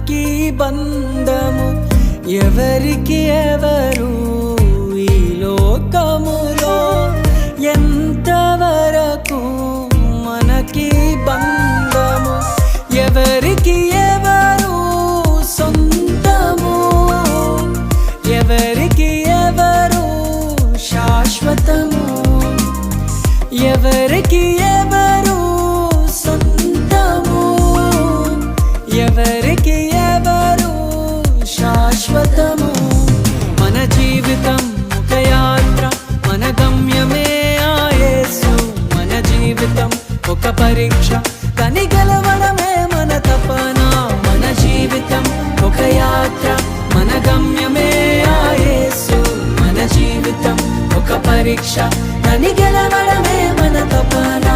మనకి బంధము ఎవరికి ఎవరు ఈ లోకములో ఎంతవరకు మనకి బంధము ఎవరికి ఎవరు సొంతము ఎవరికి ఎవరు శాశ్వతము ఎవరికి ఎవరు సొంతము ఎవరికి ఎవరు శాశ్వతము మన జీవితం ఒక యాత్ర మన గమ్యమే ఆ యేసు మన జీవితం ఒక పరీక్ష కని గెలవడమే మన తపన మన జీవితం ఒక యాత్ర మన గమ్యమే ఆ యేసు మన జీవితం ఒక పరీక్ష కని గెలవడమే మన తపన